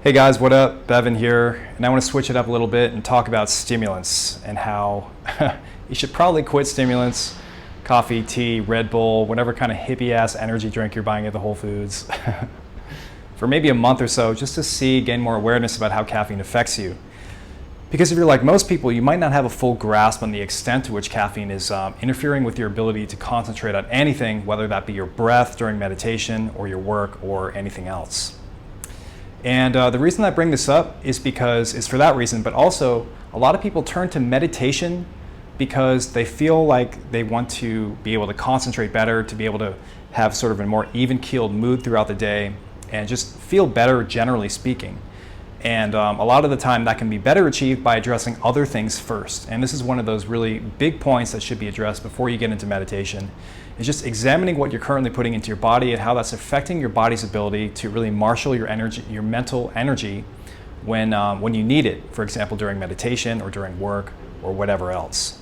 Hey guys, what up? Bevan here, and I want to switch it up a little bit and talk about stimulants and how you should probably quit stimulants, coffee, tea, Red Bull, whatever kind of hippie-ass energy drink you're buying at the Whole Foods for maybe a month or so, just to gain more awareness about how caffeine affects you. Because if you're like most people, you might not have a full grasp on the extent to which caffeine is interfering with your ability to concentrate on anything, whether that be your breath during meditation or your work or anything else. And the reason I bring this up is for that reason, but also a lot of people turn to meditation because they feel like they want to be able to concentrate better, to be able to have sort of a more even-keeled mood throughout the day and just feel better generally speaking. And a lot of the time that can be better achieved by addressing other things first. And this is one of those really big points that should be addressed before you get into meditation, is just examining what you're currently putting into your body and how that's affecting your body's ability to really marshal your energy, your mental energy when you need it, for example, during meditation or during work or whatever else.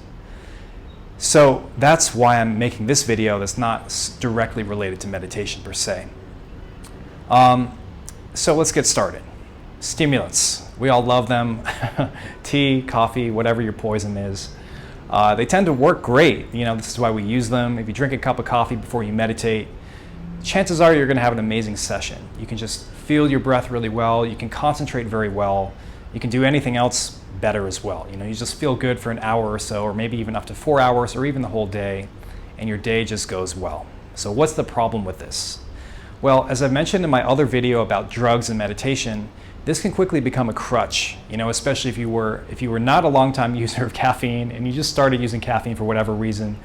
So that's why I'm making this video that's not directly related to meditation per se. So let's get started. Stimulants, we all love them. Tea, coffee, whatever your poison is. They tend to work great. This is why we use them. If you drink a cup of coffee before you meditate, chances are you're going to have an amazing session. You can just feel your breath really well. You can concentrate very well. You can do anything else better as well. You just feel good for an hour or so, or maybe even up to 4 hours, or even the whole day, and your day just goes well. So what's the problem with this? Well, as I mentioned in my other video about drugs and meditation, this can quickly become a crutch, especially if you were not a long-time user of caffeine and you just started using caffeine for whatever reason.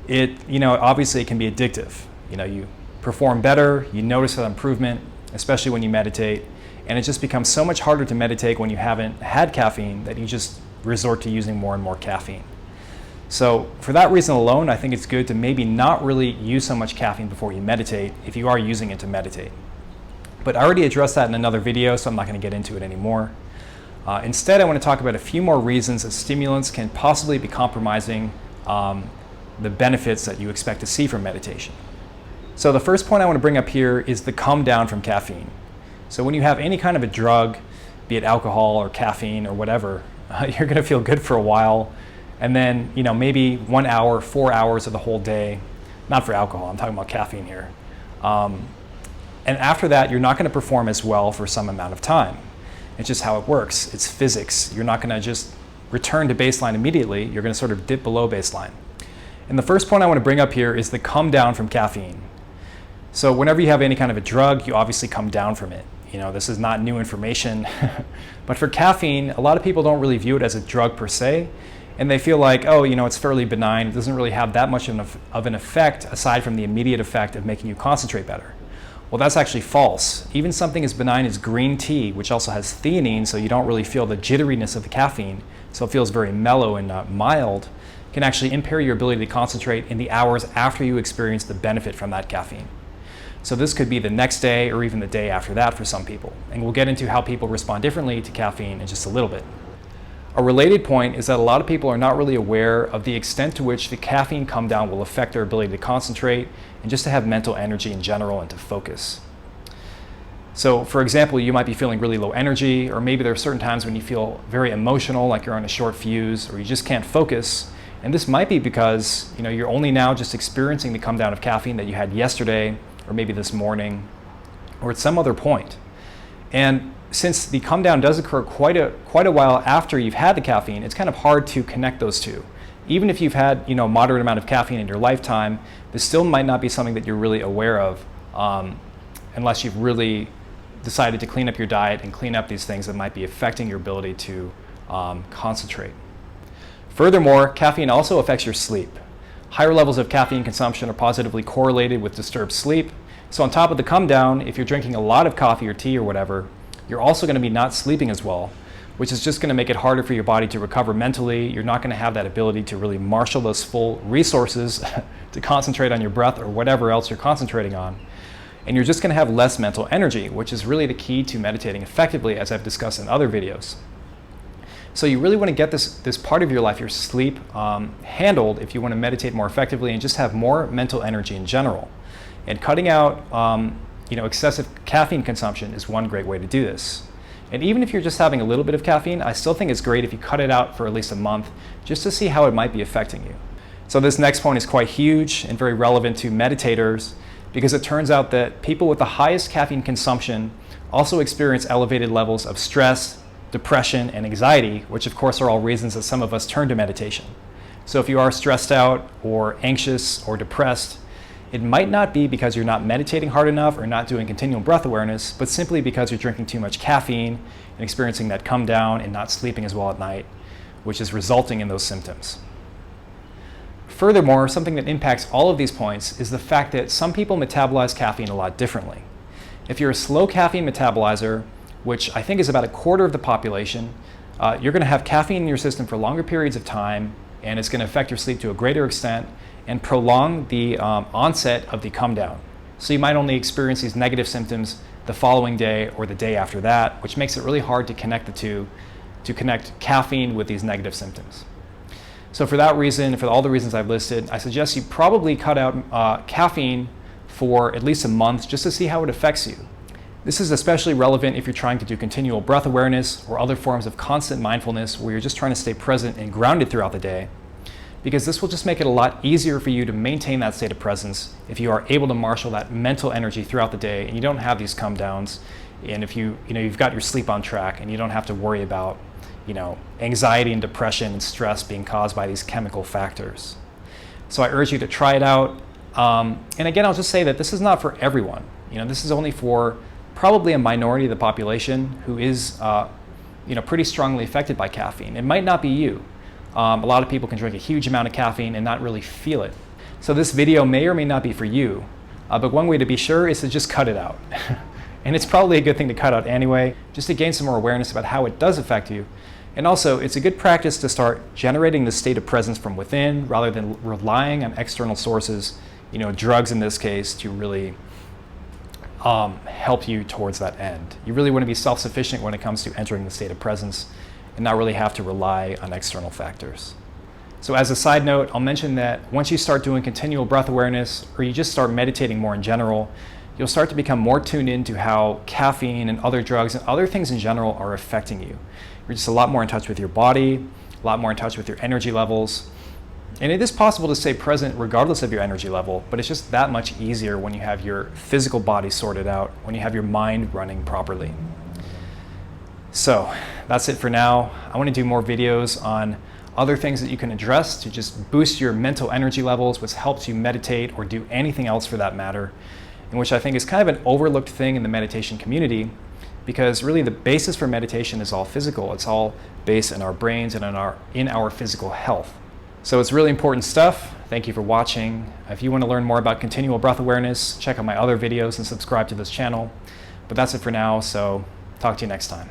Obviously it can be addictive. You perform better, you notice an improvement, especially when you meditate, and it just becomes so much harder to meditate when you haven't had caffeine that you just resort to using more and more caffeine. So for that reason alone, I think it's good to maybe not really use so much caffeine before you meditate if you are using it to meditate. But I already addressed that in another video, so I'm not going to get into it anymore. Instead, I want to talk about a few more reasons that stimulants can possibly be compromising the benefits that you expect to see from meditation. So the first point I want to bring up here is the come down from caffeine. So when you have any kind of a drug, be it alcohol or caffeine or whatever, you're going to feel good for a while. And then, maybe 1 hour, 4 hours of the whole day, not for alcohol, I'm talking about caffeine here. And after that, you're not going to perform as well for some amount of time. It's just how it works. It's physics. You're not going to just return to baseline immediately. You're going to sort of dip below baseline. And the first point I want to bring up here is the come down from caffeine. So whenever you have any kind of a drug, you obviously come down from it. This is not new information. But for caffeine, a lot of people don't really view it as a drug per se. And they feel like, it's fairly benign. It doesn't really have that much of an effect aside from the immediate effect of making you concentrate better. Well, that's actually false. Even something as benign as green tea, which also has theanine, so you don't really feel the jitteriness of the caffeine, so it feels very mellow and mild, can actually impair your ability to concentrate in the hours after you experience the benefit from that caffeine. So this could be the next day or even the day after that for some people. And we'll get into how people respond differently to caffeine in just a little bit. A related point is that a lot of people are not really aware of the extent to which the caffeine come down will affect their ability to concentrate and just to have mental energy in general and to focus. So for example, you might be feeling really low energy, or maybe there are certain times when you feel very emotional, like you're on a short fuse, or you just can't focus. And this might be because you're only now just experiencing the come down of caffeine that you had yesterday, or maybe this morning, or at some other point. And since the come down does occur quite a while after you've had the caffeine, it's kind of hard to connect those two. Even if you've had a moderate amount of caffeine in your lifetime, this still might not be something that you're really aware of unless you've really decided to clean up your diet and clean up these things that might be affecting your ability to concentrate. Furthermore, caffeine also affects your sleep. Higher levels of caffeine consumption are positively correlated with disturbed sleep. So on top of the come down, if you're drinking a lot of coffee or tea or whatever, you're also going to be not sleeping as well, which is just going to make it harder for your body to recover mentally. You're not going to have that ability to really marshal those full resources to concentrate on your breath or whatever else you're concentrating on. And you're just going to have less mental energy, which is really the key to meditating effectively, as I've discussed in other videos. So you really want to get this part of your life, your sleep, handled if you want to meditate more effectively and just have more mental energy in general. And cutting out excessive caffeine consumption is one great way to do this. And even if you're just having a little bit of caffeine, I still think it's great if you cut it out for at least a month just to see how it might be affecting you. So this next point is quite huge and very relevant to meditators because it turns out that people with the highest caffeine consumption also experience elevated levels of stress, depression, and anxiety, which of course are all reasons that some of us turn to meditation. So if you are stressed out or anxious or depressed, it might not be because you're not meditating hard enough or not doing continual breath awareness, but simply because you're drinking too much caffeine and experiencing that come down and not sleeping as well at night, which is resulting in those symptoms. Furthermore, something that impacts all of these points is the fact that some people metabolize caffeine a lot differently. If you're a slow caffeine metabolizer, which I think is about a quarter of the population, you're going to have caffeine in your system for longer periods of time, and it's going to affect your sleep to a greater extent and prolong the onset of the come down. So you might only experience these negative symptoms the following day or the day after that, which makes it really hard to connect the two, to connect caffeine with these negative symptoms. So for that reason, for all the reasons I've listed, I suggest you probably cut out caffeine for at least a month just to see how it affects you. This is especially relevant if you're trying to do continual breath awareness or other forms of constant mindfulness where you're just trying to stay present and grounded throughout the day, because this will just make it a lot easier for you to maintain that state of presence if you are able to marshal that mental energy throughout the day and you don't have these come downs, and if you've got your sleep on track and you don't have to worry about anxiety and depression and stress being caused by these chemical factors. So I urge you to try it out. And again, I'll just say that this is not for everyone. This is only for probably a minority of the population who is pretty strongly affected by caffeine. It might not be you. A lot of people can drink a huge amount of caffeine and not really feel it. So this video may or may not be for you, but one way to be sure is to just cut it out. And it's probably a good thing to cut out anyway, just to gain some more awareness about how it does affect you. And also, it's a good practice to start generating the state of presence from within rather than relying on external sources, drugs in this case, to really help you towards that end. You really want to be self-sufficient when it comes to entering the state of presence and not really have to rely on external factors. So as a side note, I'll mention that once you start doing continual breath awareness or you just start meditating more in general, you'll start to become more tuned into how caffeine and other drugs and other things in general are affecting you. You're just a lot more in touch with your body, a lot more in touch with your energy levels. And it is possible to stay present regardless of your energy level, but it's just that much easier when you have your physical body sorted out, when you have your mind running properly. So that's it for now. I want to do more videos on other things that you can address to just boost your mental energy levels, which helps you meditate or do anything else for that matter, and which I think is kind of an overlooked thing in the meditation community, because really the basis for meditation is all physical. It's all based in our brains and in our physical health. So it's really important stuff. Thank you for watching. If you want to learn more about continual breath awareness, check out my other videos and subscribe to this channel. But that's it for now, so talk to you next time.